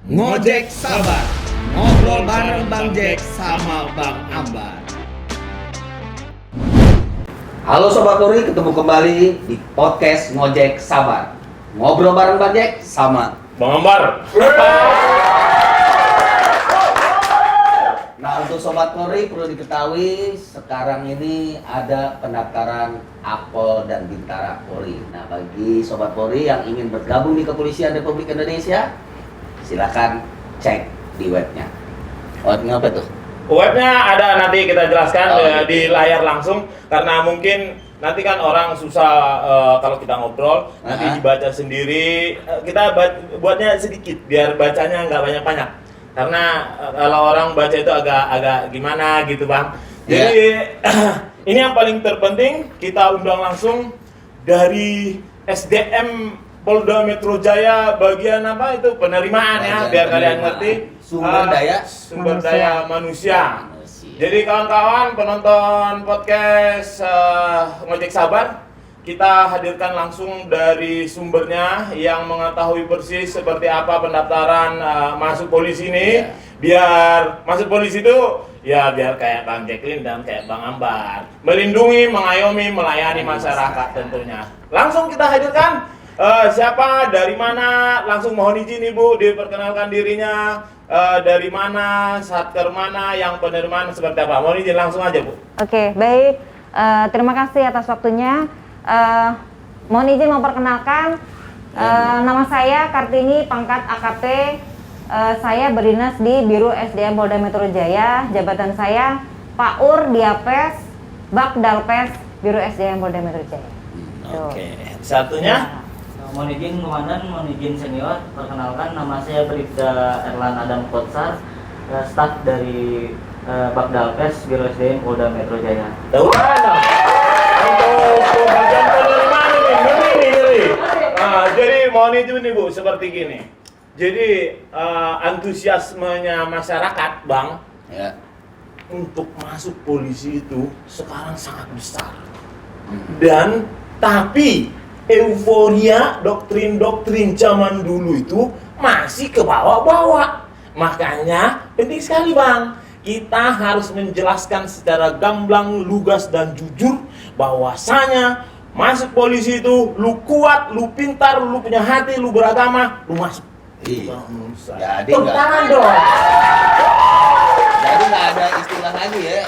Ngojek Sabar, ngobrol bareng Bang Jack sama Bang Ambar. Halo Sobat Puri, ketemu kembali di podcast Ngojek Sabar. Ngobrol bareng Bang Jack sama Bang Ambar. Nah, untuk Sobat Polri perlu diketahui sekarang ini ada pendaftaran Akpol dan Bintara Polri. Nah, bagi Sobat Polri yang ingin bergabung di Kepolisian Republik Indonesia, silakan cek di webnya. Webnya apa tuh? Webnya ada, nanti kita jelaskan gitu. di layar langsung, karena mungkin nanti kan orang susah kalau kita ngobrol nanti dibaca sendiri. Kita buatnya sedikit biar bacanya nggak banyak-banyak, karena kalau orang baca itu agak gimana gitu Bang. Jadi ini yang paling terpenting, kita undang langsung dari SDM Polda Metro Jaya bagian apa itu penerimaan ya, biar kalian ngerti sumber daya manusia. Jadi kawan-kawan penonton podcast Ngojek Sabar, kita hadirkan langsung dari sumbernya yang mengetahui persis seperti apa pendaftaran masuk polisi ini. Biar masuk polisi itu ya biar kayak Bang Jacqueline dan kayak Bang Ambar, melindungi, mengayomi, melayani masyarakat tentunya. Langsung kita hadirkan siapa, dari mana, langsung mohon izin Ibu diperkenalkan dirinya, dari mana, satker mana, yang penerimaan seperti apa. Mohon izin langsung aja Bu. Oke, baik. Terima kasih atas waktunya. Mohon izin memperkenalkan, nama saya Kartini, pangkat AKP. Saya berdinas di Biro SDM Polda Metro Jaya. Jabatan saya PAUR Diapes Bakdalpes Biro SDM Polda Metro Jaya. Oke, satunya. Mohon izin Komandan, mohon izin senior. Perkenalkan, nama saya Bribda Erlan Adam Kotsar, staf dari Bakdalpes Biro SDM Polda Metro Jaya. Tahu kan? Untuk bagian penerimaan ini. Jadi mohon izin nih Bu, seperti gini. Jadi antusiasmenya masyarakat Bang untuk masuk polisi itu sekarang sangat besar. Dan tapi euforia doktrin zaman dulu itu masih ke bawah-bawah. Makanya penting sekali Bang, kita harus menjelaskan secara gamblang, lugas dan jujur bahwasanya masuk polisi itu lu kuat, lu pintar, lu punya hati, lu beragama, lu masuk. Iya. Jadi nggak ada istilah lagi ya.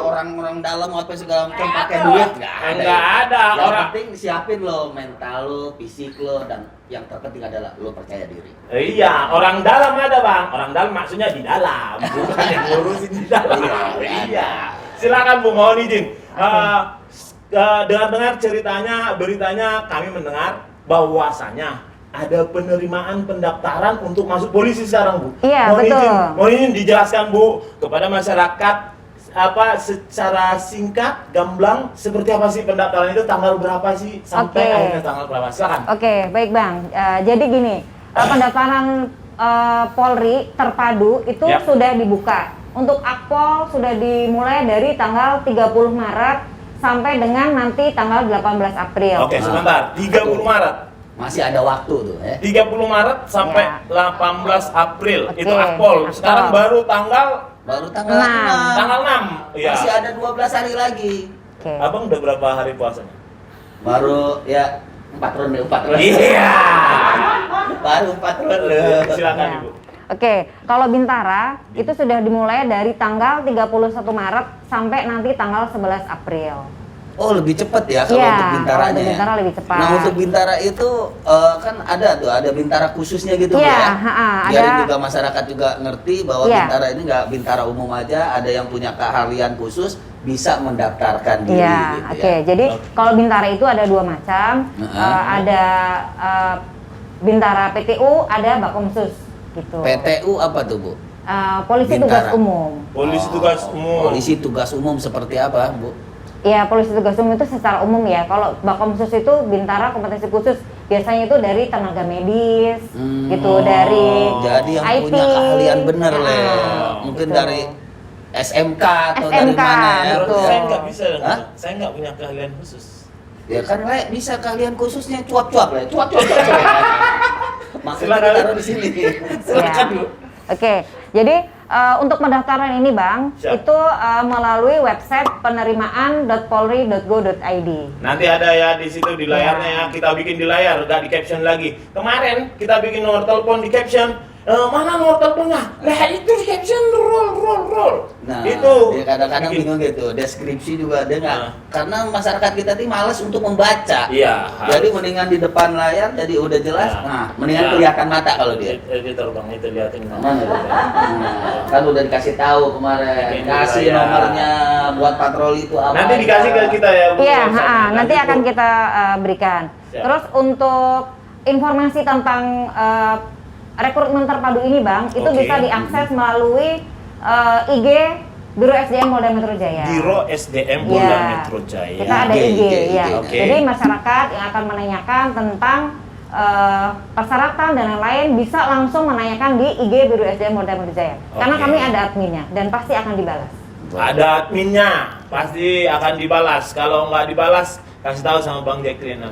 Orang-orang dalam apa segala macam pakai duit nggak ada. Yang Orang penting siapin lo mental lo, fisik lo, dan yang terpenting adalah lo percaya diri. Iya, orang dalam ada Bang. Orang dalam maksudnya di dalam, bukan yang ngurusin di dalam. Iya. Silakan Bu, mohon izin. Dengar-dengar beritanya kami mendengar bahwasanya ada penerimaan pendaftaran untuk masuk polisi sekarang Bu. Iya, betul. Mohon izin dijelaskan Bu kepada masyarakat secara singkat, gamblang, seperti apa sih pendaftaran itu, tanggal berapa sih sampai akhirnya tanggal berapa? Silakan. Oke, baik Bang. Jadi gini, pendaftaran Polri terpadu itu sudah dibuka. Untuk Akpol sudah dimulai dari tanggal 30 Maret sampai dengan nanti tanggal 18 April. Oke, sebentar. 30 Maret. Masih ada waktu tuh ya. 30 Maret sampai 18 April itu Oke, Akpol. Sekarang baru tanggal 6. tanggal 6. Iya. Masih ada 12 hari lagi. Oke. Abang udah berapa hari puasanya? Baru ya 4 ronde. Iya. Baru 4 ronde. Silakan Ya. Ibu. Oke, kalau Bintara itu sudah dimulai dari tanggal 31 Maret sampai nanti tanggal 11 April. Oh, lebih cepat ya kalau untuk Bintaranya. Untuk Bintara lebih cepat. Nah, untuk Bintara itu kan ada Bintara khususnya gitu Iya, ya. Biar ada. juga masyarakat juga ngerti bahwa Bintara ini nggak Bintara umum aja, ada yang punya keahlian khusus bisa mendaftarkan diri. Iya, gitu oke. ya. Jadi kalau Bintara itu ada dua macam. Ada Bintara PTU, ada Bakomsus gitu. PTU apa tuh, Bu? Polisi Bintara. Tugas Umum. Polisi tugas umum. Polisi tugas umum seperti apa, Bu? Ya, polisi tugas umum itu secara umum ya. Kalau Bakomsus itu Bintara kompetensi khusus, biasanya itu dari tenaga medis, gitu, dari Jadi yang IT. punya keahlian bener Ya, Le. Mungkin gitu. dari SMK atau dari SMK, mana ya? betul. Saya nggak bisa. Hah? Saya nggak punya keahlian khusus. Ya kan Le bisa keahlian khususnya cuap-cuap Le. Cuap-cuap. Makanya Silakan. taruh di sini. Silakan Ya. dulu. Oke, jadi untuk pendaftaran ini Bang, Siap. itu melalui website penerimaan.polri.go.id. Nanti ada ya di situ di layarnya ya, kita bikin di layar, nggak di caption lagi. Kemarin kita bikin nomor telepon di caption, mana nomor teleponnya? Lah itu di caption roll. Nah, Itu dia kadang-kadang bikin. bingung gitu. Deskripsi juga dia nggak, Nah. karena masyarakat kita tuh malas untuk membaca. Iya. Jadi mendingan di depan layar, jadi udah jelas. Ya. Nah, mendingan Ya. kelihatan mata kalau dia. Editor bang itu liatin. Mana tuh? Kan udah dikasih tahu kemarin. Bikin di Kasih layar. nomornya buat patroli itu apa? Nanti dikasih ke kita ya. Bu. Iya, Website-nya. nanti Bu. akan kita berikan. Siap. Terus untuk informasi tentang rekrutmen terpadu ini Bang, itu Oke. bisa diakses melalui IG Biro SDM Polda Metro Jaya. Biro SDM Polda Iya. Metro Jaya. Kita ada IG, IG, ya. Oke. Jadi masyarakat yang akan menanyakan tentang persyaratan dan lain-lain bisa langsung menanyakan di IG Biro SDM Polda Metro Jaya. Karena Oke. kami ada adminnya dan pasti akan dibalas. Ada adminnya, pasti akan dibalas. Kalau nggak dibalas, kasih tahu sama Bang Jack Trina.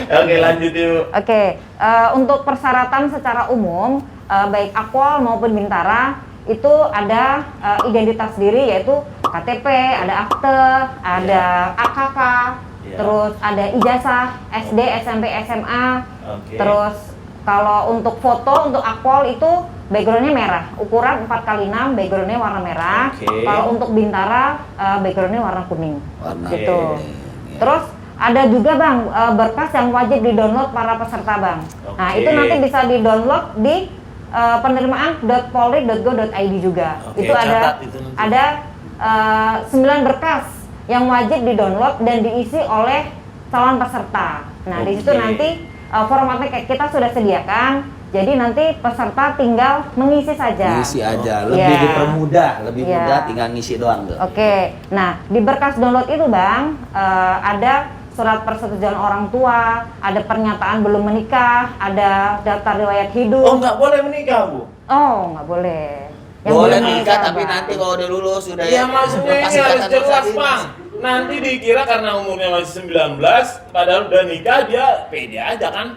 Oke, lanjut yuk. Oke, untuk persyaratan secara umum, baik Akpol maupun Bintara itu ada identitas diri yaitu KTP, ada akte, ada AKK, Ya. terus ada ijazah SD, SMP, SMA. Oke. Terus kalau untuk foto untuk Akpol itu backgroundnya merah, ukuran 4x6, backgroundnya warna merah. Oke. Kalau untuk Bintara backgroundnya warna kuning. Warna Gitu. kuning, ya. Terus ada juga Bang berkas yang wajib di-download para peserta Bang. Nah, Oke. itu nanti bisa di-download di penerimaan.polri.go.id juga. Oke, Itu catat itu nanti. ada 9 berkas yang wajib di-download dan diisi oleh calon peserta. Nah, di situ Oke. nanti formatnya kayak kita sudah sediakan. Jadi nanti peserta tinggal mengisi saja. Ngisi aja, lebih Iya. dipermudah, lebih Iya. mudah tinggal ngisi doang tuh. Oke, nah di berkas download itu Bang, ada surat persetujuan orang tua, ada pernyataan belum menikah, ada daftar riwayat hidup. Oh, nggak boleh menikah, Bu? Oh, nggak boleh. Boleh belum nikah, tapi Bang. nanti kalau udah lulus sudah Ya maksudnya ini pasti harus kata jelas, dosa dinas. Bang. Nanti dikira karena umurnya masih 19, padahal udah nikah dia pede aja kan?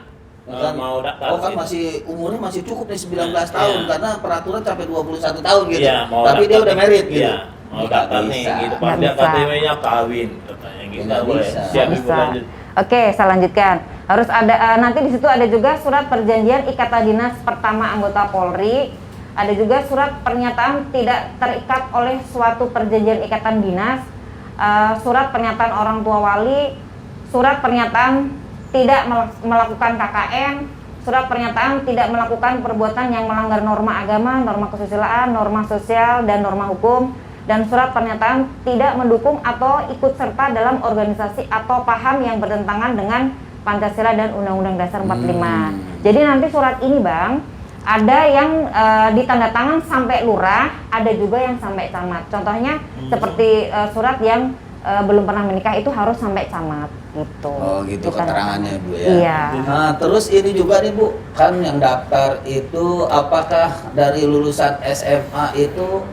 Kan, Mau daftar. oh kan gitu. masih umurnya masih cukup nih 19 Iya. tahun karena peraturan sampai 21 tahun gitu. Iya, mau Tapi dia daftar udah nih. merit gitu. Iya, mau Nggak daftar nih bisa. gitu. Nggak Pas dia bisa. KTP-nya kawin katanya gitu. Nggak Nggak boleh. bisa. Siap Ibu Bisa. lanjut. Oke, saya lanjutkan. Harus ada nanti di situ ada juga surat perjanjian ikatan dinas pertama anggota Polri. Ada juga surat pernyataan tidak terikat oleh suatu perjanjian ikatan dinas, surat pernyataan orang tua wali, surat pernyataan tidak melakukan KKN, surat pernyataan tidak melakukan perbuatan yang melanggar norma agama, norma kesusilaan, norma sosial, dan norma hukum, dan surat pernyataan tidak mendukung atau ikut serta dalam organisasi atau paham yang bertentangan dengan Pancasila dan Undang-Undang Dasar 45. Jadi nanti surat ini Bang, ada yang ditandatangan sampai lurah, ada juga yang sampai camat. Contohnya seperti surat yang belum pernah menikah itu harus sampai camat gitu. Oh gitu Ditandatangan. keterangannya Bu ya. Iya. Nah, terus ini juga nih Bu, kan yang daftar itu apakah dari lulusan SMA itu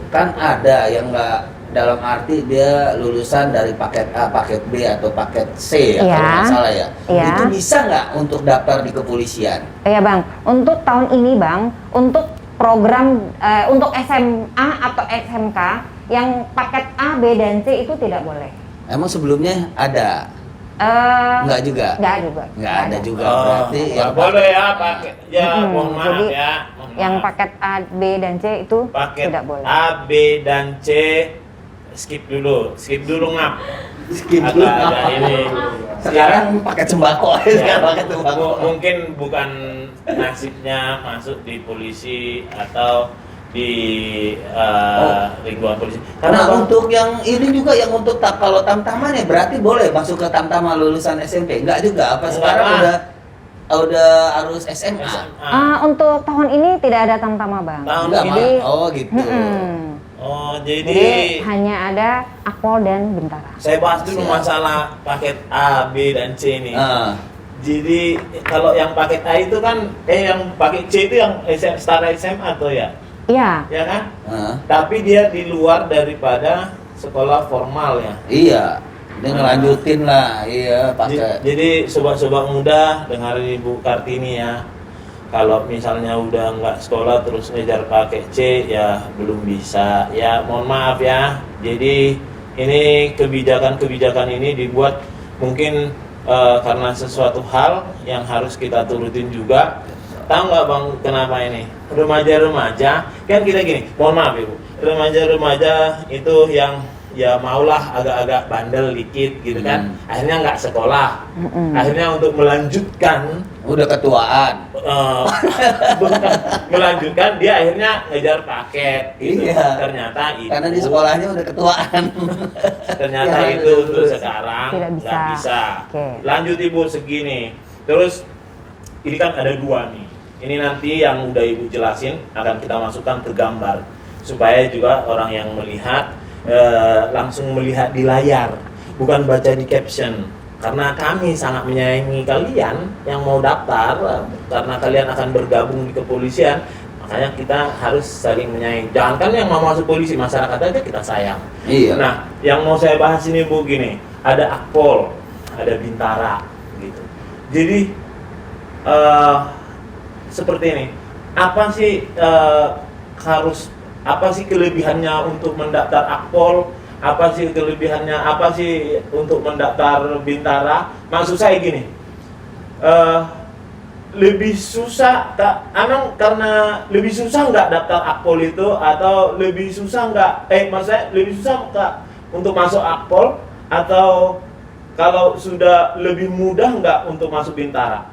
kan ada yang nggak, dalam arti dia lulusan dari paket A, paket B atau paket C ya Iya. kalau nggak salah ya. Iya. Itu bisa nggak untuk daftar di kepolisian? Iya Bang, untuk tahun ini Bang, untuk program untuk SMA atau SMK yang paket A, B, dan C itu tidak boleh. Emang sebelumnya ada? Nggak juga? Nggak juga. Nggak ada juga Oh, berarti nggak yang boleh ya pakai. Ya, Mm-mm, mohon maaf jadi ya. mohon Yang maaf. paket A, B, dan C itu paket tidak boleh. A, B, dan C skip dulu ngap. skip Agak- dulu. agak ini. Sekarang paket sembako aja, Ya, sekarang paket sembako. mungkin bukan nasibnya masuk di polisi atau di lingkungan polisi. Karena Bang, untuk yang ini juga yang untuk kalau tamtaman ya berarti boleh masuk ke tamtama lulusan SMP. Enggak juga apa Enggak sekarang lah. udah harus SMA. Untuk tahun ini tidak ada tamtama Bang. Tahun Enggak ini. malah. Oh gitu. Mm-mm. Oh, Jadi jadi hanya ada Akpol dan Bintara. saya bahas dulu Siap. masalah paket A, B, dan C ini. Ah, Jadi kalau yang paket A itu kan, yang paket C itu yang setara SMA tuh ya, Iya. ya kan? ah. Tapi dia di luar daripada sekolah formal ya. Iya. Dia ngelanjutin lah, iya pakai. Jadi sobat-sobat muda dengarin Ibu Kartini ya. Kalau misalnya udah nggak sekolah terus ngejar pakai C ya belum bisa. Ya mohon maaf ya. Jadi ini kebijakan ini dibuat mungkin karena sesuatu hal yang harus kita turutin juga. Tahu nggak Bang kenapa ini? Remaja-remaja kan kita gini. Mohon maaf Ibu. Remaja-remaja itu yang ya maulah agak-agak bandel dikit gitu kan, akhirnya nggak sekolah, akhirnya untuk melanjutkan Udah ketuaan. bukan melanjutkan dia akhirnya ngejar paket gitu. Iya. Ternyata itu Karena di sekolahnya udah ketuaan. ternyata Ya, itu untuk terus. sekarang Tidak nggak bisa. bisa. Oke. Lanjut Ibu segini. Terus ini kan ada dua nih. Ini nanti yang udah Ibu jelasin akan kita masukkan ke gambar supaya juga orang yang melihat langsung melihat di layar, bukan baca di caption. Karena kami sangat menyayangi kalian yang mau daftar, karena kalian akan bergabung di kepolisian, makanya kita harus saling menyayangi. Jangankan yang mau masuk polisi, masyarakat aja kita sayang. Iya. Nah, yang mau saya bahas ini Bu gini, ada Akpol, ada Bintara, gitu. Jadi seperti ini, apa sih apa sih kelebihannya untuk mendaftar Akpol? Apa sih kelebihannya? Apa sih untuk mendaftar Bintara? Maksud saya gini, lebih susah karena lebih susah nggak daftar Akpol itu, atau lebih susah nggak? Maksudnya lebih susah nggak untuk masuk Akpol, atau kalau sudah lebih mudah nggak untuk masuk Bintara?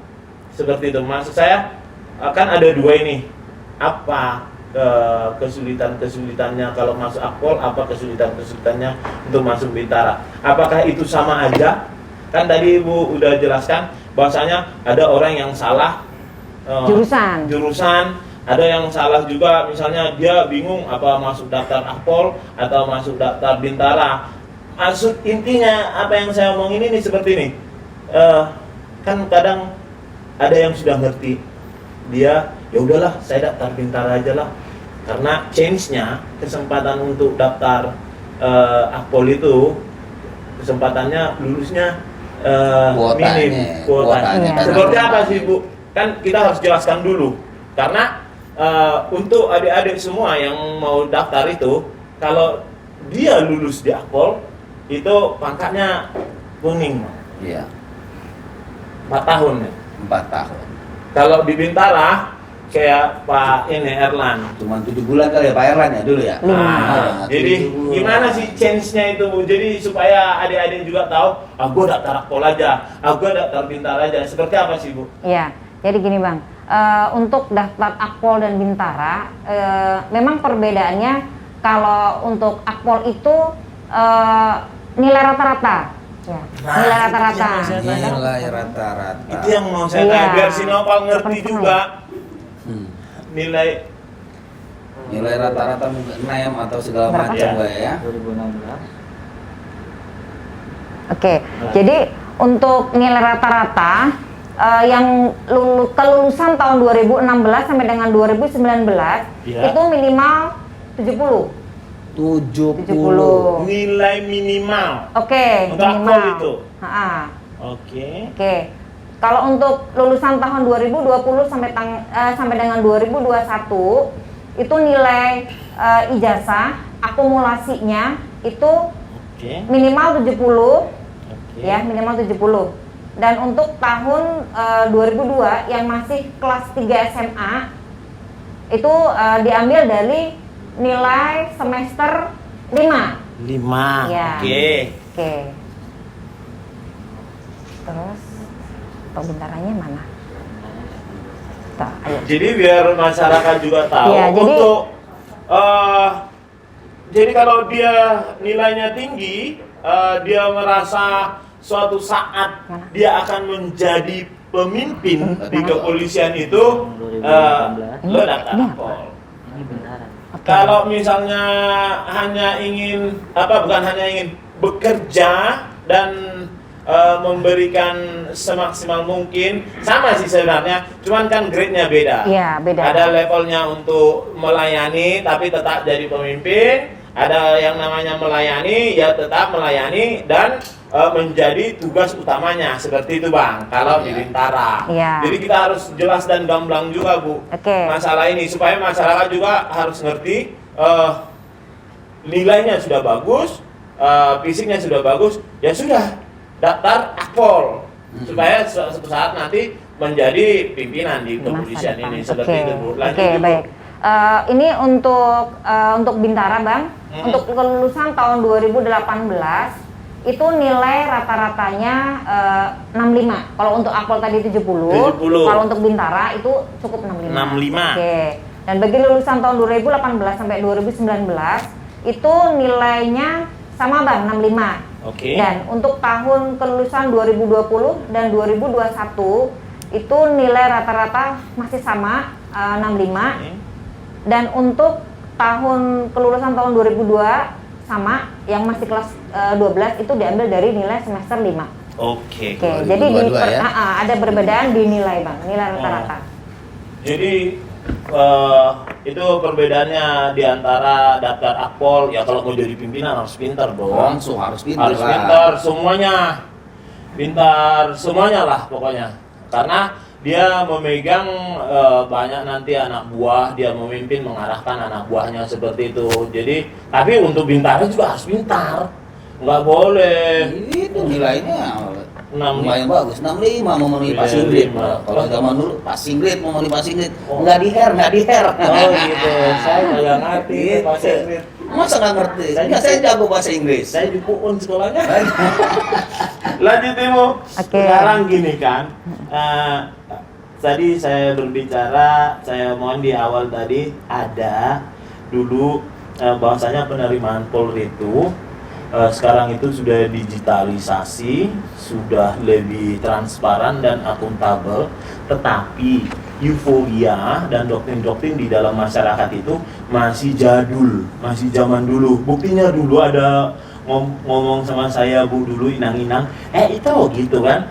Seperti itu. Maksud saya kan ada dua ini. Apa kesulitan-kesulitannya kalau masuk Akpol, apa kesulitan-kesulitannya untuk masuk Bintara? Apakah itu sama aja? Kan tadi Ibu udah jelaskan bahwasanya ada orang yang salah jurusan, ada yang salah juga, misalnya dia bingung apa masuk daftar Akpol atau masuk daftar Bintara. Maksud intinya apa yang saya omongin ini seperti ini. Kan kadang ada yang sudah ngerti, dia ya udahlah saya daftar Bintara aja lah, karena change-nya kesempatan untuk daftar Akpol itu kesempatannya lulusnya minim kuotanya. Iya. Seperti apa sih Bu? Kan kita harus jelaskan dulu, karena untuk adik-adik semua yang mau daftar itu, kalau dia lulus di Akpol itu pangkatnya kuning, Iya. 4 tahun ya. 4 tahun. Kalau di Bintara kayak Pak ini Erlan. Cuman 7 bulan kali ya Pak Erlan ya dulu ya. Nah, jadi 7 bulan. gimana sih change-nya itu Bu? Jadi supaya adik-adik juga tahu, gue daftar Akpol aja, gue daftar Bintara aja. Seperti apa sih Bu? Iya, jadi gini Bang, untuk daftar Akpol dan Bintara, memang perbedaannya kalau untuk Akpol itu nilai rata-rata, ya, nilai rata-rata. Nilai rata-rata. Itu yang mau saya Iya. tanya, biar si Nopal ngerti 8,5 juga Hmm. nilai. Nilai rata-rata mungkin 6 atau segala Berapa? macam Iya. Mbak ya. 2016. Oke, jadi untuk nilai rata-rata yang kelulusan tahun 2016 sampai dengan 2019 Iya. itu minimal 70. 70. Nilai minimal. Oke, Untuk Akpol itu? Ha-ha. Oke. Oke. Kalau untuk lulusan tahun 2020 sampai dengan 2021 itu nilai ijazah akumulasinya itu Oke. minimal 70, Oke. ya, minimal 70. Dan untuk tahun 2002 yang masih kelas 3 SMA itu diambil dari nilai semester 5. 5. Ya. Oke. Oke. Terus untuk Bintaranya mana? Tuh, ayo. Jadi biar masyarakat juga tahu Iya, jadi- untuk jadi kalau dia nilainya tinggi, dia merasa suatu saat Mana? dia akan menjadi pemimpin di Mana? kepolisian itu, 2018. lo daftar Ini Akpol. Ini Bintara. Oke. Kalau misalnya hanya ingin bukan hanya ingin bekerja dan memberikan semaksimal mungkin, sama sih sebenarnya, cuman kan grade-nya beda. Iya, beda. Ada levelnya untuk melayani tapi tetap jadi pemimpin, ada yang namanya melayani, ya tetap melayani dan menjadi tugas utamanya seperti itu Bang. Kalau di Bintara, jadi kita harus jelas dan gamblang juga Bu masalah ini supaya masyarakat juga harus ngerti nilainya sudah bagus, fisiknya sudah bagus, ya sudah daftar akpol supaya suatu saat nanti menjadi pimpinan di kepolisian ini seperti itu Bu. Lanjut baik. Ini untuk Bintara Bang, untuk kelulusan tahun 2018 itu nilai rata-ratanya 65. Kalau untuk akpol tadi 70. Kalau untuk Bintara itu cukup 65. Dan bagi lulusan tahun 2018 sampai 2019 itu nilainya sama Bang, 65. Dan untuk tahun kelulusan 2020 dan 2021 itu nilai rata-rata masih sama 65. Dan untuk tahun kelulusan tahun 2002 sama yang masih kelas 12 itu diambil dari nilai semester 5. Jadi ada perbedaan di nilai Bang, nilai rata-rata. Jadi itu perbedaannya di antara daftar akpol, ya kalau mau jadi pimpinan harus pintar dong. Langsung harus pintar. Harus pintar semuanya. Pintar semuanya lah pokoknya. Karena dia memegang banyak nanti anak buah, dia memimpin, mengarahkan anak buahnya seperti itu. Jadi, tapi untuk Bintara juga harus pintar, nggak boleh. Itu nilainya lumayan bagus, 65 memenuhi passing grade. Kalau zaman dulu passing grade memenuhi passing grade, nggak di hair. Oh gitu, saya nggak ngerti passing grade. Masa nggak ngerti? Saya jago bahasa Inggris. Saya di PUN sekolahnya. Lanjut Ibu. Sekarang gini kan. Tadi saya berbicara, saya mohon di awal tadi ada dulu bahwasanya penerimaan Polri itu sekarang itu sudah digitalisasi, sudah lebih transparan dan akuntabel, tetapi euforia dan doktrin-doktrin di dalam masyarakat itu masih jadul, masih zaman dulu. Buktinya dulu ada ngomong sama saya Bu dulu inang-inang, itu gitu kan,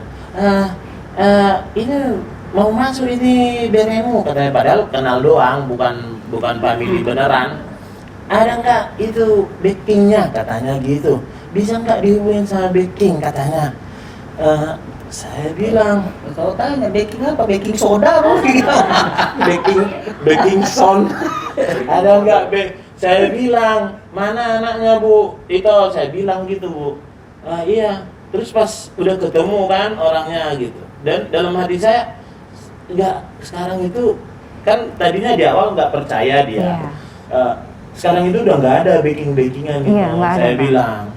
ini mau masuk ini beremu katanya, padahal kenal doang, bukan family beneran. Ada nggak itu backingnya katanya gitu, bisa nggak dihubungin sama backing katanya. Saya bilang, kalau tanya baking apa, baking soda Bu? baking sound. Ada nggak saya bilang, mana anaknya Bu? Itu saya bilang gitu Bu. Iya. Terus pas udah ketemu kan orangnya gitu, dan dalam hati saya, enggak, sekarang itu kan tadinya di awal nggak percaya dia. Sekarang itu udah nggak ada backingan gitu. Saya bilang,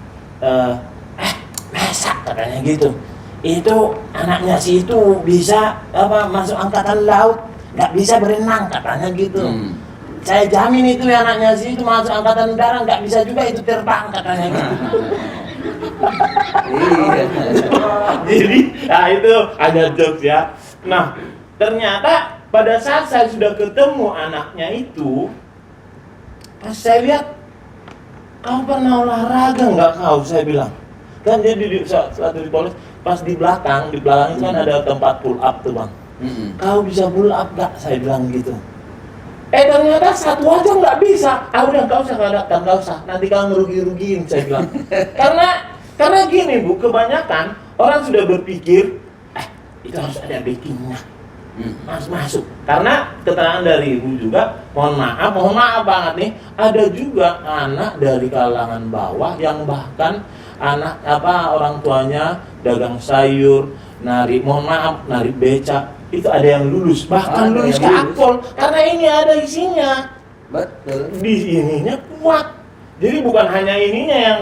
masa katanya gitu. Itu anaknya si itu bisa masuk angkatan laut, nggak bisa berenang katanya gitu. Saya jamin itu anaknya si itu masuk angkatan udara, nggak bisa juga itu terbang katanya gitu. Jadi, itu ada jokes ya. Nah, ternyata pada saat saya sudah ketemu anaknya itu, pas saya lihat, kau pernah olahraga nggak kau? Saya bilang, kan dia di Polres, pas di belakang itu kan ada tempat pull up tuh Bang. Kau bisa pull up nggak? Saya bilang gitu. Ternyata satu aja nggak bisa. Udah nggak usah, nanti kau ngerugiin, saya bilang. Karena gini Bu, kebanyakan orang sudah berpikir, itu harus ada backingnya. Masuk. Karena keterangan dari Ibu juga, mohon maaf banget nih, ada juga anak dari kalangan bawah yang bahkan orang tuanya dagang sayur, narik becak, itu ada yang lulus, bahkan lulus ke akpol, karena ini ada isinya. Betul. Di ininya kuat. Jadi bukan hanya ininya yang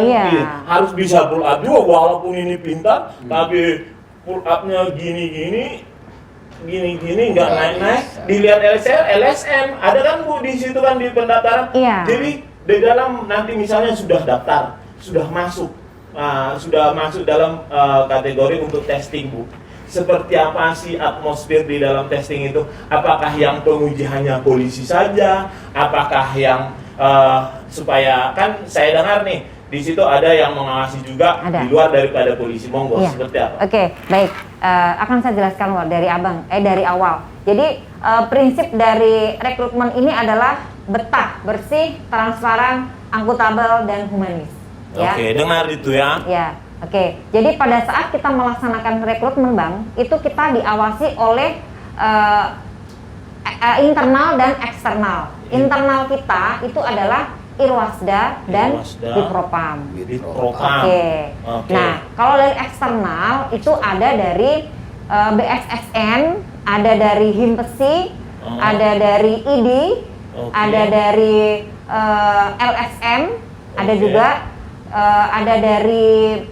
harus bisa pull up juga, walaupun ini pintar, tapi pull up-nya gini nggak naik. Dilihat LSM, ada kan Bu di situ kan di pendaftaran. Jadi di dalam nanti misalnya sudah daftar, sudah masuk dalam kategori untuk testing Bu. Seperti apa sih atmosfer di dalam testing itu? Apakah yang penguji hanya polisi saja? Apakah yang supaya kan saya dengar nih di situ ada yang mengawasi juga di luar daripada polisi, monggo seperti apa? Baik. Akan saya jelaskan dari dari awal. Jadi prinsip dari rekrutmen ini adalah betah, bersih, transparan, akuntabel, dan humanis. Ya. Oke, dengar itu ya. Ya, oke. Jadi pada saat kita melaksanakan rekrutmen Bang, itu kita diawasi oleh internal dan eksternal. Internal kita itu adalah Irwasda dan Irwasda, Dipropam. Dipropam. Oke. Oke. Nah, kalau dari eksternal itu ada dari BSSN, ada dari Himpesi, ada dari ID, Oke. ada dari LSM, ada Oke. juga ada dari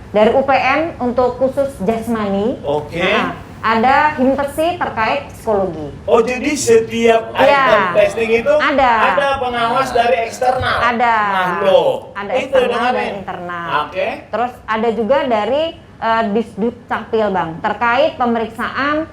dari UPN untuk khusus jasmani. Oke. Nah, ada Himpesi terkait psikologi. Oh, jadi setiap Iya. item testing itu Ada. pengawas dari eksternal. Ada. Nah, loh. Ada Itu eksternal dan dengerin. internal. Oke. Terus ada juga dari Disduk Capil Bang terkait pemeriksaan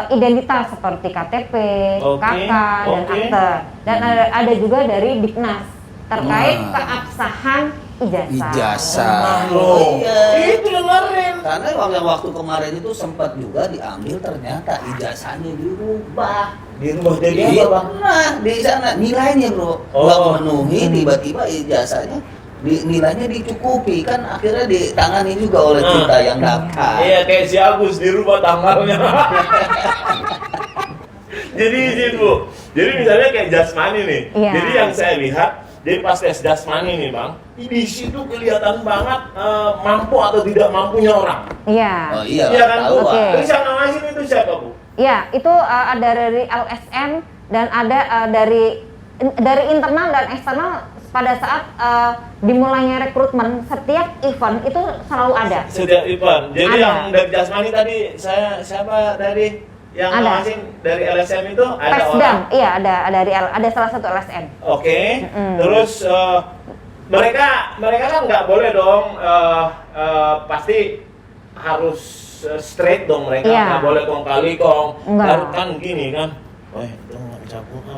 identitas seperti KTP, Oke, KK dan oke. akte. Dan ada juga dari Diknas terkait Wah. keabsahan ijazah. Ijazah. Loh. Iya. Itu dengerin. Karena waktu kemarin itu sempat juga diambil, ternyata ijazahnya dirubah. Dirubah jadi Iya, apa, Bang? nah di sana nilainya bro Oh. nggak memenuhi, tiba-tiba ijazahnya nilainya dicukupi, kan akhirnya ditangani juga oleh Ah. kita yang daftar. Iya, kayak si Agus dirubah tanggalnya. Jadi izin Bu. Jadi misalnya kayak jasmani nih. Iya. Jadi yang saya lihat, jadi pas tes jasmani nih Bang, di situ kelihatan banget mampu atau tidak mampunya orang. Iya. Oh iya, Iya kan Bu? tahu Oke. ah. Terus yang ngawasin itu siapa Bu? Iya, itu ada dari LSM dan ada dari internal dan eksternal. Pada saat dimulainya rekrutmen, setiap event itu selalu ada. Setiap event. Jadi Ada. yang dari jasmani tadi saya siapa dari yang Ada. ngawasin dari LSM itu ada Pesdam, orang. iya ada salah satu LSM. Oke. Mm-mm. Terus mereka kan nggak boleh dong pasti harus straight dong mereka, Iya. nggak boleh kong kali kong. Enggak. Lalu kan gini kan, nggak bisa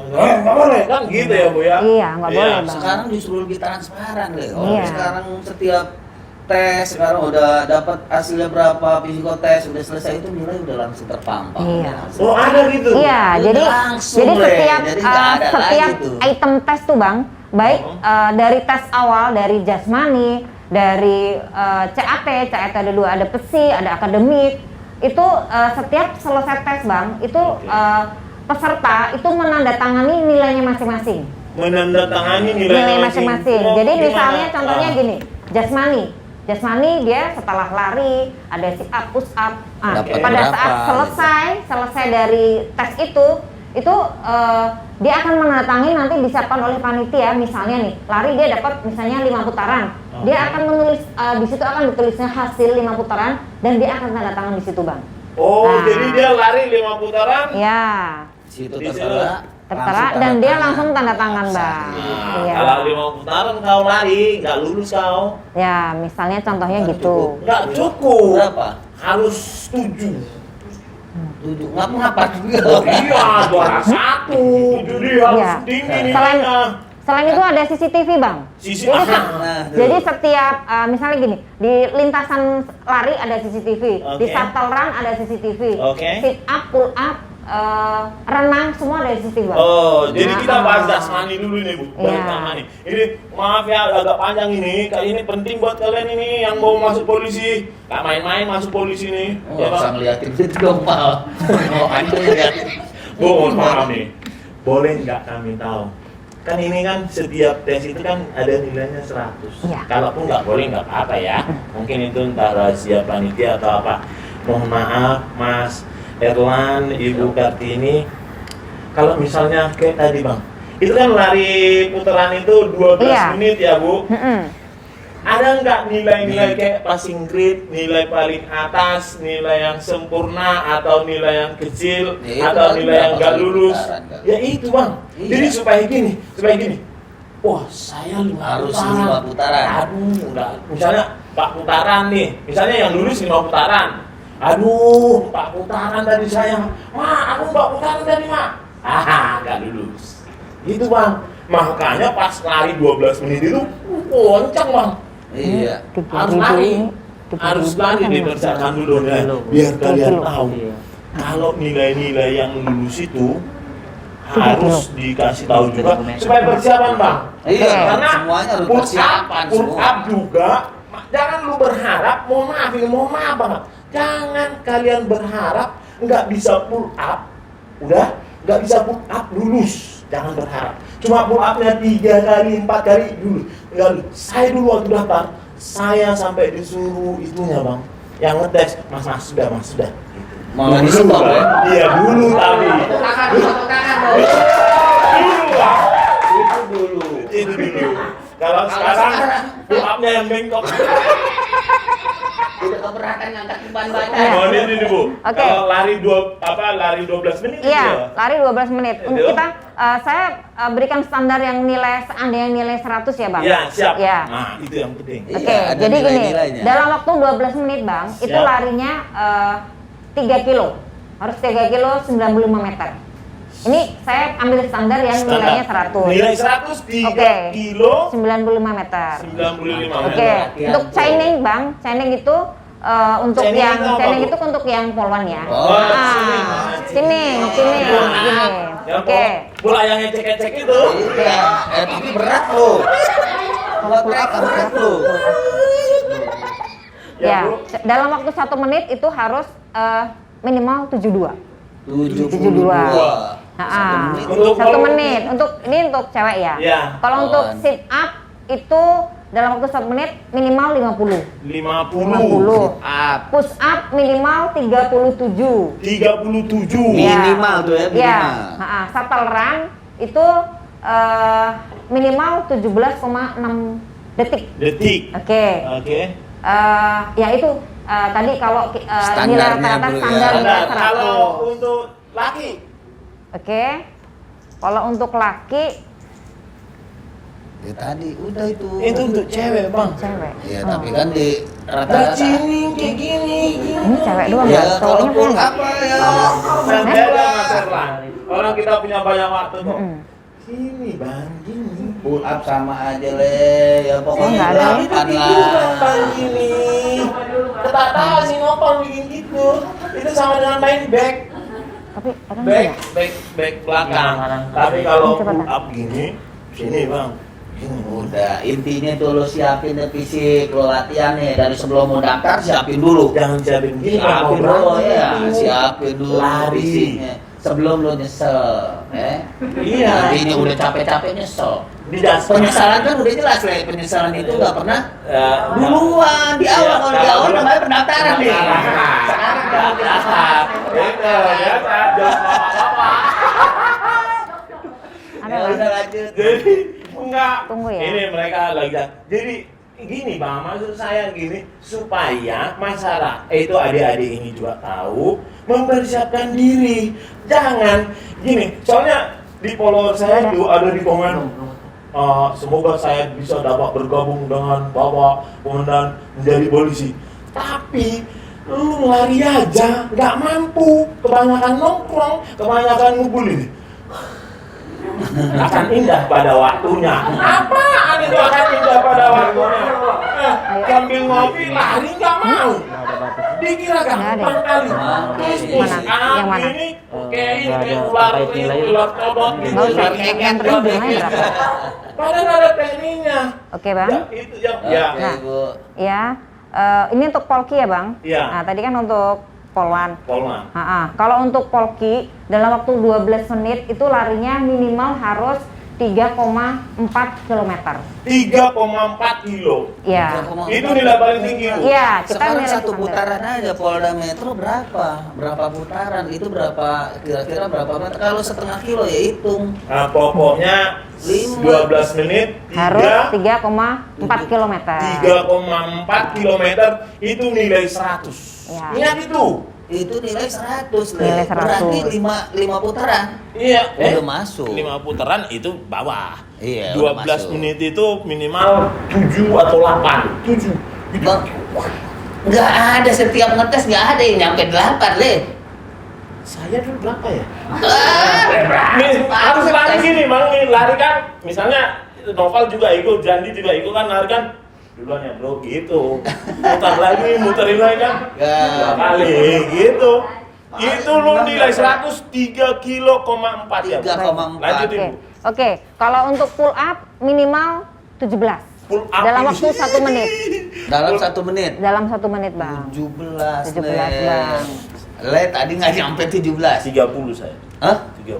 nggak boleh kan gitu ya Bu ya. Iya, nggak boleh, Bang. Sekarang justru lebih transparan deh. Iya. Sekarang setiap tes sekarang udah dapat hasilnya berapa, psikotes udah selesai, itu nilai udah langsung terpampang. Iya. Oh ada gitu. Iya, Udah jadi langsung, jadi Le. setiap Jadi nggak ada setiap lagi tuh. item tes tuh Bang, baik Oh. dari tes awal dari jasmani, dari CAT ada dua, ada PSI, ada akademik. Itu setiap selesai tes Bang, itu Oke. peserta itu menandatangani nilainya masing-masing. Menandatangani Nilai masing-masing. Oh, Jadi gimana? misalnya contohnya Ah. gini, jasmani dia setelah lari ada sit up, push up. Dapat Pada berapa, saat selesai dari tes itu dia akan menandatangani, nanti disiapkan oleh panitia. Misalnya nih, lari dia dapat misalnya 5 putaran. Dia akan menulis di situ akan ditulisnya hasil 5 putaran dan dia akan tanda tangan di situ, Bang. Oh, Nah. jadi dia lari 5 putaran. Ya, Situ Di tertera, tertera dan dia langsung tanda tangan, Bang. Nah, Iya. kalau 5 putaran kau lari, nggak lulus kau. Ya, misalnya contohnya Nggak gitu. cukup. Nggak cukup. Berapa? Harus 7. 7. Ngapa juga? Oh iya, juara 1. Jadi harus Iya. tinggi Selain nilainya. selain itu ada CCTV, Bang. Sisi- Jadi, Nah, tuh. jadi setiap misalnya gini, di lintasan lari ada CCTV, di Oke. shuttle run ada CCTV, Oke. sit up, pull up, renang semua ada CCTV, Bang. Oh, jadi kita Nah, bahas jasmani dulu nih, Bu. Balik Iya. nama nih. Ini maaf ya agak panjang ini. Kali ini penting buat kalian ini yang mau masuk polisi. Gak main-main masuk polisi nih. Oh, Ya, usah Bang? ngeliatin itu dong, Pal. Oh, anda ngeliatin. Bu, mohon maaf nih. Boleh nggak kami tahu? Kan ini kan setiap tes itu kan ada nilainya 100. Iya. Kalaupun nggak boleh nggak apa-apa ya. Mungkin itu entah rahasia panitia atau apa. Mohon maaf, Mas Erlan, Ibu Kartini. Kalau misalnya kayak tadi Bang, itu kan lari putaran itu 12 Iya. menit ya Bu. Mm-mm. Ada nggak nilai-nilai kayak passing grade, nilai paling atas, nilai yang sempurna atau nilai yang kecil, Ya, itu atau kan nilai yang berapa nggak kali lulus? putaran, kan? Ya itu Bang. Iya. Jadi supaya gini. Wah, saya 5 Harus putaran. 5 putaran. Aduh, enggak. Misalnya 4 putaran nih. Misalnya yang lulus 5 putaran. Aduh, 4 putaran tadi saya. Ma, aku 4 putaran tadi, Ma. Nggak lulus. Gitu Bang. Makanya pas lari 12 menit itu kencang Bang. Iya. Harus lari. Harus lari dikerjakan dulu ya. Biar kalian tahu. Iya. Kalau nilai-nilai yang lulus itu harus dikasih tahu juga supaya persiapan bang. Iya, Karena semuanya harus pull persiapan pull semua. up juga. Jangan lu berharap, mohon maaf banget. Jangan kalian berharap nggak bisa pull up, nggak bisa pull up lulus. Jangan berharap. Cuma pull upnya 3 kali, 4 kali dulu. Enggak, saya dulu waktu daftar, saya sampai disuruh itunya bang, yang ngetes, mas sudah. Malah disumpah, Bang. ya? Iya dulu tapi. Tepuk tangan dong. Dulu bang. Itu dulu. Itu dulu. Kalau sekarang pull upnya yang bengkok. Udah keberatan ngangkat ban banyak. Oh ini Bu. Oke. Kalau lari 12 menit Iya, gitu ya? lari 12 menit. Untuk Itu. kita, saya berikan standar yang nilai, seandainya nilai 100 ya Bang? Iya, siap. Iya. Nah, itu yang penting. Iya, Oke, ada jadi gini, nilai-nilainya. dalam waktu 12 menit Bang, itu Siap. larinya 3 kilo. Harus 3 kilo 95 meter. Ini saya ambil standar yang nilainya 100. Nilai 100 3 Oke. kilo 95 meter. 95 Oke, meter. untuk chaining Bang, chaining itu untuk Chaining yang itu apa, chaining Bu? itu untuk yang polwan ya. Oh, Chaining. Yang Oke. bola yang ngecek-ngecek itu. Iya, tapi berat loh. Kalau pull up berat loh. Ya, Bu. dalam waktu 1 menit itu harus minimal 72. 72. Nah, Untuk 1 menit. Untuk ini untuk cewek ya. Iya. Kalau untuk Kawan. sit up itu dalam waktu 1 menit minimal 50. 50. Up. Push up minimal 37. 37. Iya. Minimal tuh ya, minimal. Ya, shuttle run itu minimal 17,6 detik. Detik. Oke. Oke. Ya itu tadi kalau nilai Standarnya, rata-rata Bro, ya. standar nilai Nah, 100. kalau untuk laki Oke. Kalau untuk laki Ya tadi udah itu. itu untuk cewek, Bang. cewek. Ya, Oh. tapi kan di Nah, rata-rata. sini kayak gini. Ini cewek doang Ya, nggak? kalau Cowoknya pull punya up nggak? ya. Nah, beda Mas Erlan. Orang kita punya banyak waktu kok. Mm-mm. Sini, Bang, gini. Pull up sama aja le, ya Oh, pokoknya nggak ada. Itu delapan gitu lah. Bang, gini. Kita tahu sih ngopong bikin gitu. Itu sama dengan main back. Tapi orang nggak Back belakang. Iya, Tapi kalau Coba, pull Bang. up gini, sini, Bang. Gini. Udah, intinya tuh lo siapin deh fisik, lo latihan nih dari sebelum mau daftar siapin dulu. Jangan siapin gini, Bang. Siapin dulu ya, siapin dulu Lari. fisiknya. Sebelum lo nyesel, Iya. Nanti ini udah capek-capek nyesel. Di dasar. Penyesalan kan udah jelas le, penyesalan itu nggak pernah duluan di Iya, awal, kalau di awal namanya pendaftaran nih. Pendaftaran. Sekarang udah daftar. Itu, biasa. Jangan apa-apa. ada Ya Bang. udah lanjut. Jadi enggak. Tunggu ya. Ini mereka lagi. Jadi gini Bang, maksud saya gini supaya masyarakat itu adik-adik ini juga tahu mempersiapkan diri. Jangan gini. Soalnya di follower saya itu ada di komen. Semoga saya bisa dapat bergabung dengan Bapak Komandan menjadi polisi. Tapi lu lari aja, nggak mampu. Kebanyakan nongkrong, kebanyakan ngubulin. Akan indah pada waktunya. Apaan itu akan indah pada waktunya? Sambil ngopi lari nggak mau. Dikira gampang kali. Bisnis Yang mana? ini, oke ini ular codot, Nggak usah, yang penting bilangnya berapa. Padahal ada tekniknya. Oke Bang. Ya, itu yang ya. Oke, Nah. Bu. Ya, ini untuk polki ya Bang. Iya. Nah tadi kan untuk polwan. Polman. Kalau untuk polki dalam waktu 12 menit itu larinya minimal harus 3,4 km. 3,4 kilo. Ya. Itu nilai paling tinggi. Bu. Iya, kita Sekarang nilai satu standar. putaran aja Polda Metro berapa? Berapa putaran? Itu berapa kira-kira berapa meter? Kalau setengah kilo ya hitung. Nah, pokoknya 12 menit Harus 3,4 km. 3,4 kilometer itu nilai 100. Ya. Ingat itu. Itu nilai 100 Le. Nilai 100. Berarti 5 putaran. Iya. Udah masuk. 5 putaran itu bawah. Iya, udah 12 masuk. menit itu minimal 7 atau 8. 7. Bang, nggak ada setiap ngetes nggak ada yang nyampe 8 Le. Saya dulu berapa ya? Ah, Harus lari gini, Bang. Nih, lari kan misalnya Noval juga ikut, Jandi juga ikut kan lari kan. Duluan ya bro, gitu. Muterin lagi kan. Ya. 2 kali, gitu. Itu lo nilai 103,4 ya. 3,4. Lanjut Oke. Ibu. Oke, kalau untuk pull up minimal 17. Pull up Dalam ini. waktu 1 menit. Dalam 1 menit. Dalam 1 menit, Bang. 17, 17, Bang. Le, tadi nggak nyampe 17. 30 saya. Hah? 30.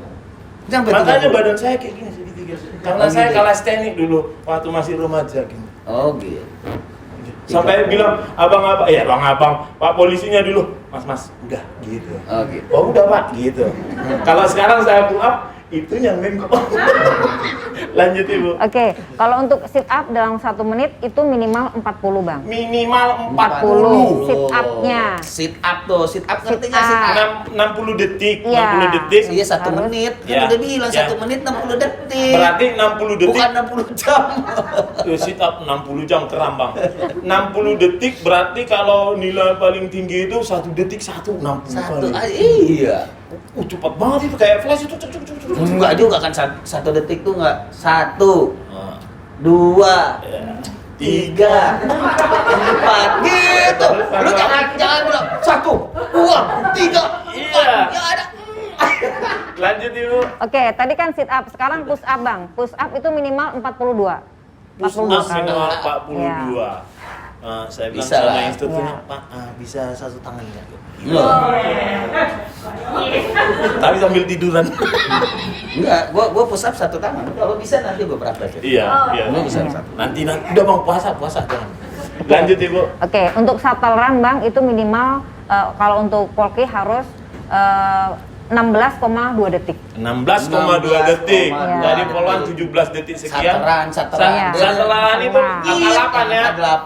Nyampe Makanya 30. badan saya kayak gini segitiga. Karena Oh, saya gitu. kelas teknik dulu waktu masih remaja gini. Oh gitu. Sampai bilang, abang-abang, Pak polisinya dulu, mas, udah gitu. Oh gitu. Oh udah Pak, gitu. Kalau sekarang saya pull up, itu yang kok. Lanjut Ibu. Oke, kalau untuk sit up dalam 1 menit itu minimal 40, Bang. Minimal 40 40. sit up-nya. Sit up tuh, sit up ngerti Sit nggak sit up. up? 60 detik, Iya. 60 detik. Iya 1 Harus. menit, kan Ya. udah bilang Ya. 1 menit 60 detik. Berarti 60 detik. Bukan 60 jam. Tuh, sit up 60 jam keram Bang. 60 detik berarti kalau nilai paling tinggi itu 1 detik 160 Satu, kali. iya. Cepet banget itu kayak flash itu. Enggak juga kan 1 detik tuh enggak. 1, Nah, 2, ya. 3, 4 gitu. Lu jangan bilang 1, 2, 3, 4. Iya. Ya ada. Lanjut Ibu. Oke, tadi kan sit up, sekarang push up, Bang. Push up itu minimal 42. Push 42 up kali. minimal 42. Saya bilang Bisa sama lah. instrukturnya, Ya. Pak, bisa 1 tangan nggak? Loh. Tapi sambil tiduran. Enggak, gua push up 1 tangan. Kalau bisa nanti gua praktekin. Iya. Lu bisa 1. Nanti udah Bang puasa jangan. Lanjut Ibu. Oke, untuk shuttle run, Bang, itu minimal kalau untuk polki harus 16,2 detik. 16,2 detik. Iya. Dari poluan 17 detik sekian. Satelan. Iya. Itu angka 8 ya. Angka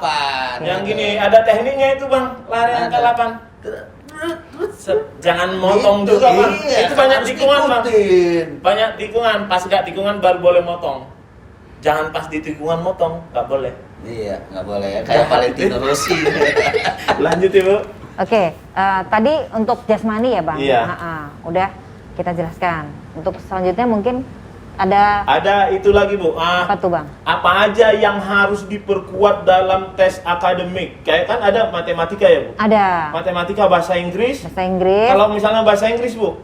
8. Yang gini ada tekniknya itu Bang, lari angka 8. Jangan motong Gitu, juga Bang. iya, Itu banyak harus tikungan Bang. diikutin. Banyak tikungan, pas nggak tikungan baru boleh motong. Jangan pas di tikungan motong, nggak boleh. Iya, nggak boleh ya. Kayak Valentino Rossi. Lanjut Ibu. Oke, tadi untuk jasmani ya, Bang. Iya. Udah kita jelaskan. Untuk selanjutnya mungkin ada Ada itu lagi Bu. apa tuh, Bang? Apa aja yang harus diperkuat dalam tes akademik? Kayak kan ada matematika ya Bu. Ada Matematika bahasa Inggris. bahasa Inggris. Kalau misalnya bahasa Inggris Bu.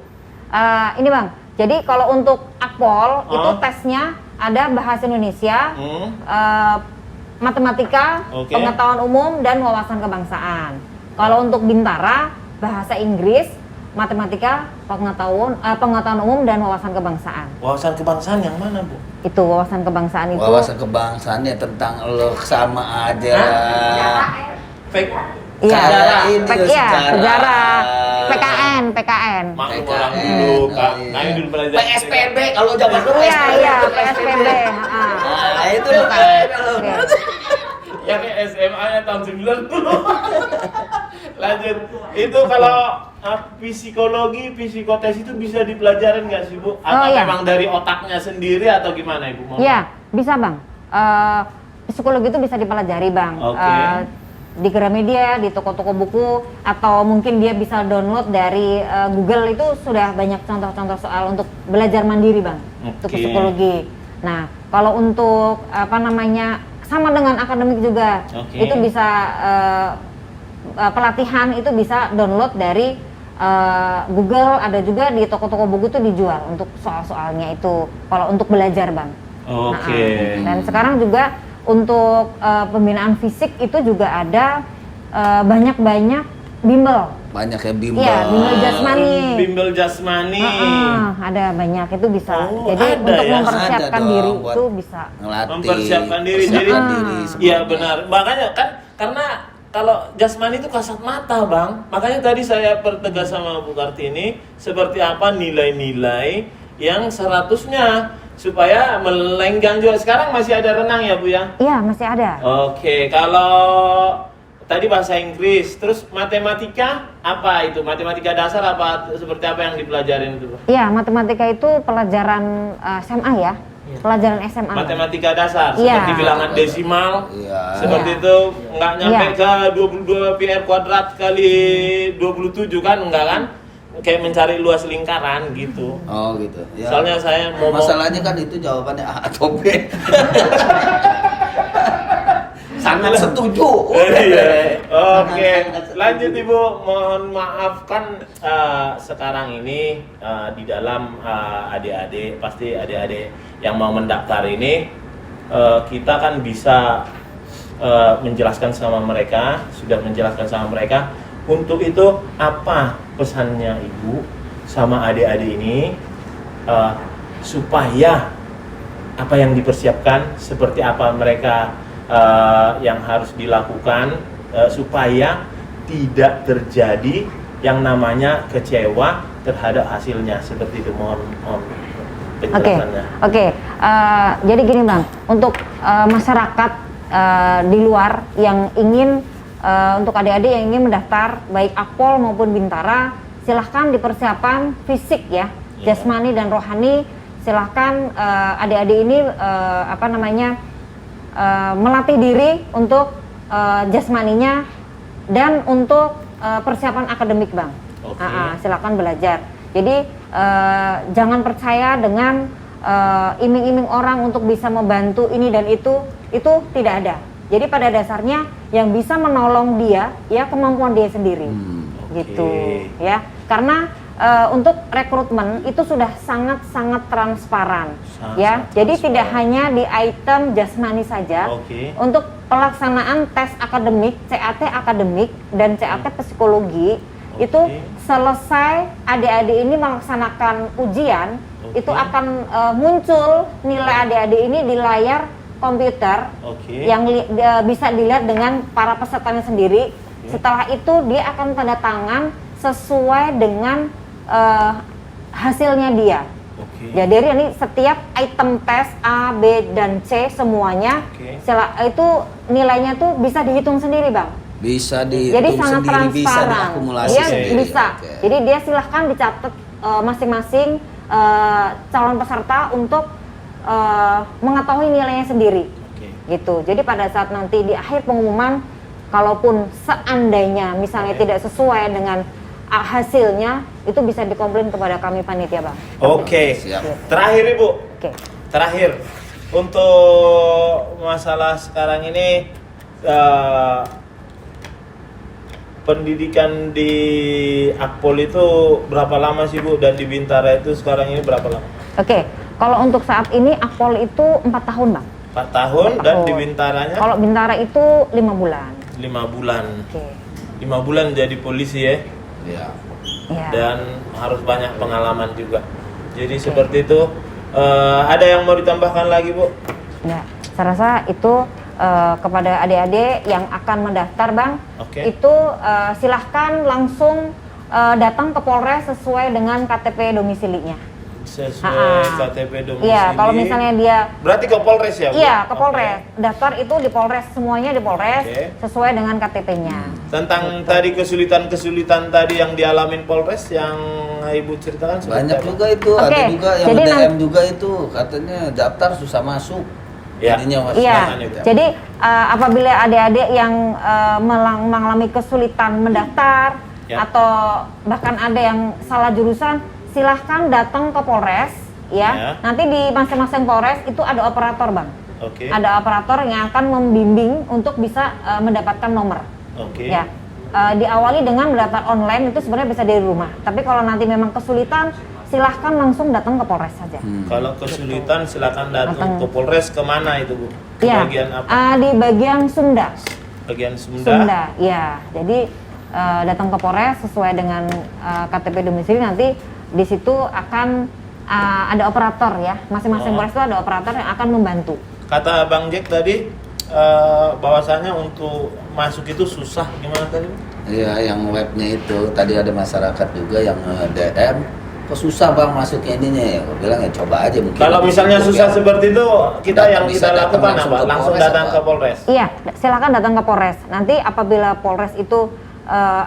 Ini, Bang. Jadi kalau untuk akpol itu Oh. tesnya ada bahasa Indonesia, Hmm. matematika, Oke. pengetahuan umum dan wawasan kebangsaan. Kalau untuk bintara bahasa Inggris, matematika, pengetahuan umum dan wawasan kebangsaan. Wawasan kebangsaan yang mana Bu? Itu wawasan kebangsaan itu. Wawasan kebangsaannya tentang lo sama aja. Fake. Iya, Sejarah ini, sejarah. sejarah. PKN. Maklum PKN, orang dulu, Kak. iya. Kami dulu belajar. PSPB kalau zaman dulu Iya, iya, PSPB. Nah, itu lo Oke. Yang SMA-nya tahun 90. Lanjut. Itu kalau psikologi, psikotes itu bisa dipelajarin nggak sih Bu? Atau iya. memang dari otaknya sendiri atau gimana Ibu? Mohon Iya, maaf. bisa, Bang. Psikologi itu bisa dipelajari, Bang. Oke. Di Gramedia, di toko-toko buku, atau mungkin dia bisa download dari Google. Itu sudah banyak contoh-contoh soal untuk belajar mandiri, Bang. Untuk Oke. psikologi. Nah, kalau untuk sama dengan akademik juga, Oke. itu bisa pelatihan itu bisa download dari Google. Ada juga di toko-toko buku itu dijual untuk soal-soalnya itu. Kalau untuk belajar, Bang. Oke. Dan sekarang juga untuk pembinaan fisik itu juga ada banyak bimbel. banyak ya bimbel. Iya, bimbel jasmani. Bimbel jasmani. Ada banyak itu bisa. Oh, Jadi ada untuk ya? mempersiapkan Ada diri dong, buat itu bisa. Ngelatih. Mempersiapkan diri. Persiapkan Jadi- diri Iya sebelumnya. benar. Makanya kan karena kalau jasmani itu kasat mata Bang. Makanya tadi saya pertegas sama Bu Kartini seperti apa nilai-nilai yang 100-nya supaya melenggang juga. Sekarang masih ada renang ya Bu ya? Iya, masih ada. Oke, kalau tadi bahasa Inggris, terus matematika apa itu? Matematika dasar apa seperti apa yang dipelajarin itu? Bang? Iya, matematika itu pelajaran SMA ya. Pelajaran SMA. Matematika dasar, Iya. seperti bilangan desimal, Iya. seperti Iya. itu nggak nyampe Iya. ke 22 PR kuadrat kali 27 kan, enggak kan? Kayak mencari luas lingkaran gitu. Oh gitu. Ya. Soalnya saya mau Masalahnya kan itu jawabannya A atau B. Sangat setuju. Iya. Oke, Sangat setuju. lanjut Ibu. Mohon maaf kan sekarang ini di dalam adik-adik, pasti adik-adik yang mau mendaftar ini kita kan bisa menjelaskan sama mereka, sudah menjelaskan sama mereka. Untuk itu apa pesannya Ibu sama adik-adik ini supaya apa yang dipersiapkan, seperti apa mereka yang harus dilakukan supaya tidak terjadi yang namanya kecewa terhadap hasilnya, seperti itu. Mohon penjelasannya. Oke. Jadi gini Bang, untuk masyarakat di luar yang ingin untuk adik-adik yang ingin mendaftar baik Akpol maupun Bintara, silahkan dipersiapkan fisik ya, jasmani dan rohani. Silahkan adik-adik ini melatih diri untuk jasmaninya dan untuk persiapan akademik Bang. Oke. Silahkan belajar. Jadi jangan percaya dengan iming-iming orang untuk bisa membantu ini dan itu tidak ada. Jadi pada dasarnya yang bisa menolong dia ya kemampuan dia sendiri, gitu ya. Karena untuk rekrutmen itu sudah sangat transparan, ya. Jadi tidak hanya di item jasmani saja. Untuk pelaksanaan tes akademik, CAT akademik dan CAT psikologi itu selesai adik-adik ini melaksanakan ujian, itu akan muncul nilai adik-adik ini di layar komputer yang bisa dilihat dengan para pesertanya sendiri. Setelah itu dia akan tanda tangan sesuai dengan hasilnya dia. Jadi ini setiap item tes A, B, dan C semuanya itu nilainya tuh bisa dihitung sendiri Bang. Bisa Jadi sangat sendiri, bisa transparan. diakumulasi Dia sendiri. bisa. Jadi dia silahkan dicatat masing-masing calon peserta untuk mengetahui nilainya sendiri. Gitu. Jadi pada saat nanti di akhir pengumuman, kalaupun seandainya misalnya tidak sesuai dengan hasilnya, itu bisa dikomplain kepada kami panitia Bang. Siap. Terakhir Ibu. Terakhir untuk masalah sekarang ini pendidikan di Akpol itu berapa lama sih Bu, dan di Bintara itu sekarang ini berapa lama? Kalau untuk saat ini Akpol itu 4 tahun Bang. 4 tahun. Dan di Bintaranya? Kalau Bintara itu 5 bulan. 5 bulan. 5 bulan jadi polisi ya? Iya. Dan harus banyak pengalaman juga. Jadi seperti itu. Ada yang mau ditambahkan lagi Bu? Ya, saya rasa itu kepada adik-adik yang akan mendaftar Bang, itu silahkan langsung datang ke Polres sesuai dengan KTP domisilinya. Sesuai KTP domisili. Iya, kalau misalnya dia berarti ke Polres ya Bu? Iya, ke Polres. Daftar itu di Polres, semuanya di Polres sesuai dengan KTP-nya. Tentang tadi kesulitan tadi yang dialamin Polres yang Ibu ceritakan Banyak apa? juga itu, ada juga yang jadi DM juga itu katanya daftar susah masuk. Jadinya Jadi apabila adik-adik yang mengalami kesulitan mendaftar atau bahkan ada yang salah jurusan, silahkan datang ke Polres ya. Nanti di masing-masing Polres itu ada operator Bang. Ada operator yang akan membimbing untuk bisa mendapatkan nomor. Ya. Diawali dengan mendaftar online, itu sebenarnya bisa dari rumah. Tapi kalau nanti memang kesulitan, silahkan langsung datang ke Polres saja. Kalau kesulitan silahkan datang ke Polres. Kemana itu Bu? Ya, bagian apa? Di bagian Sunda. Bagian Sunda. Sunda, ya. Jadi datang ke Polres sesuai dengan KTP domisili, nanti di situ akan ada operator ya. Masing-masing Polres itu ada operator yang akan membantu. Kata Bang Jack tadi bahwasanya untuk masuk itu susah, gimana tadi? Iya, yang webnya itu tadi ada masyarakat juga yang DM, kok susah Bang masuknya ininya ya. Gue bilang ya coba aja mungkin. Kalau misalnya susah seperti itu, kita yang kita lakukan apa? Langsung datang ke Polres. Iya, silakan datang ke Polres. Nanti apabila Polres itu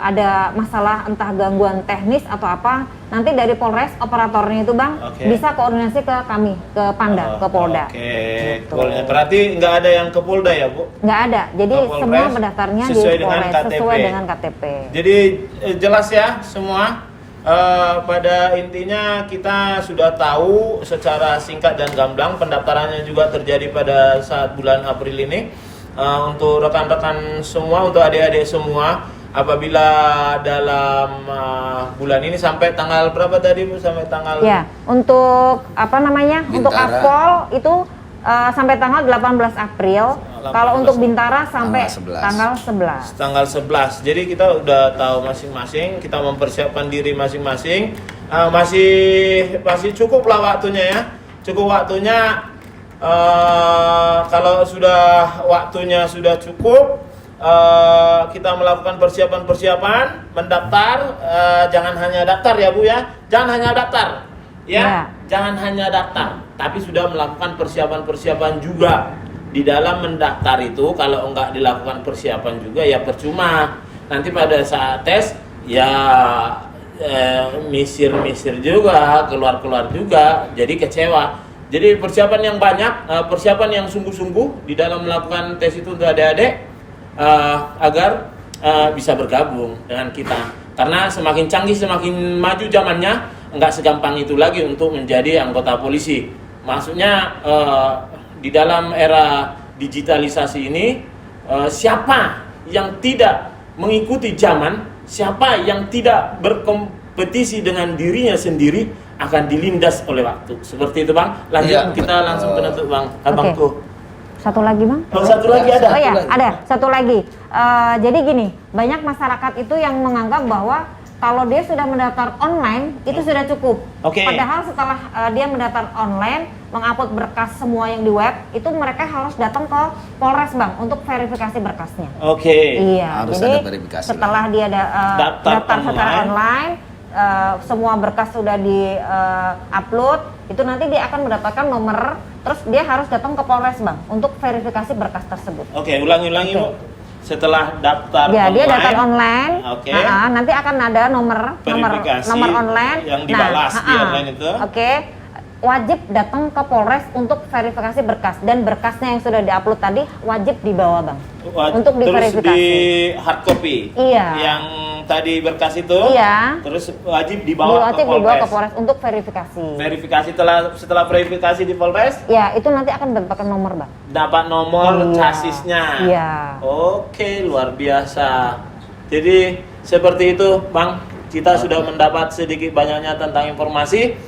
ada masalah entah gangguan teknis atau apa, nanti dari Polres operatornya itu Bang bisa koordinasi ke kami, ke Panda, ke Polda. Gitu. Berarti nggak ada yang ke Polda ya Bu? Nggak ada, jadi semua pendaftarnya di Polres sesuai dengan KTP. Jadi jelas ya semua. Pada intinya kita sudah tahu secara singkat dan gamblang, pendaftarannya juga terjadi pada saat bulan April ini. untuk rekan-rekan semua, untuk adik-adik semua, apabila dalam bulan ini sampai tanggal berapa tadi Bu? Sampai tanggal Ya, untuk apa namanya? Untuk Bintara. Akpol itu sampai tanggal 18 April. 18. Kalau untuk Bintara sampai Tanggal 11. tanggal 11. tanggal 11. Jadi kita udah tahu masing-masing, kita mempersiapkan diri masing-masing. Masih cukup lah waktunya ya. Cukup waktunya, kalau sudah waktunya sudah cukup, kita melakukan persiapan-persiapan, mendaftar. Jangan hanya daftar ya Bu ya, jangan hanya daftar ya, jangan hanya daftar, tapi sudah melakukan persiapan-persiapan juga. Di dalam mendaftar itu kalau enggak dilakukan persiapan juga ya percuma. Nanti pada saat tes ya misir-misir juga, keluar-keluar juga, jadi kecewa. Jadi persiapan yang banyak, persiapan yang sungguh-sungguh di dalam melakukan tes itu untuk adik-adik, agar bisa bergabung dengan kita. Karena semakin canggih, semakin maju zamannya, nggak segampang itu lagi untuk menjadi anggota polisi. Maksudnya di dalam era digitalisasi ini, siapa yang tidak mengikuti zaman, siapa yang tidak berkompetisi dengan dirinya sendiri akan dilindas oleh waktu. Seperti itu Bang. Lanjut, Iya, kita betul. langsung penutup Bang. Abangku. Satu lagi Bang? Oh, satu lagi ada. Oh ya, lagi. ada satu lagi. Jadi gini, banyak masyarakat itu yang menganggap bahwa kalau dia sudah mendaftar online itu sudah cukup. Oke. Padahal setelah dia mendaftar online, mengupload berkas semua yang di web, itu mereka harus datang ke Polres Bang untuk verifikasi berkasnya. Oke. Iya. Harus jadi ada verifikasi setelah dia Daftar secara online. online, semua berkas sudah di upload, itu nanti dia akan mendapatkan nomor, terus dia harus datang ke Polres Bang untuk verifikasi berkas tersebut. Oke, ulangi Bu. Setelah daftar Ya, online, dia daftar online. Oke. Nanti akan ada nomor Verifikasi online yang dibalas di online itu. Oke. Wajib datang ke Polres untuk verifikasi berkas, dan berkasnya yang sudah diupload tadi wajib dibawa Bang untuk terus diverifikasi. di hard copy. Iya. Yang tadi berkas itu. Iya. Terus wajib dibawa Wajib ke dibawa ke Polres. Polres untuk verifikasi. Verifikasi setelah verifikasi di Polres, Ya, itu nanti akan mendapatkan nomor Bang. dapat nomor Iya. chasisnya. Iya. Oke, luar biasa. Jadi seperti itu, Bang. Kita sudah mendapat sedikit banyaknya tentang informasi.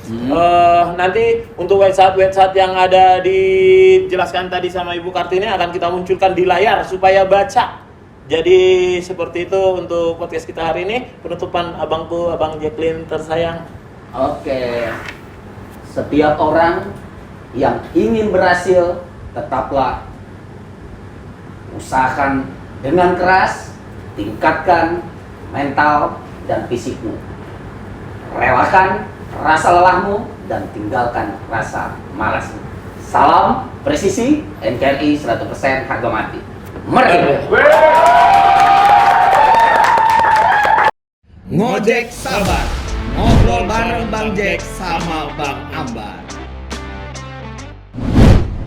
Nanti untuk website yang ada dijelaskan tadi sama Ibu Kartini akan kita munculkan di layar supaya baca. Jadi seperti itu untuk podcast kita hari ini. Penutupan abangku, Abang Jacqueline tersayang. Oke, setiap orang yang ingin berhasil tetaplah usahakan dengan keras, tingkatkan mental dan fisikmu. Relakan rasa lelahmu dan tinggalkan rasa malasmu. Salam presisi, NKRI 100% harga mati. Merdeka! Ngojek sabar, ngobrol bareng Bang Jack sama Bang Ambar.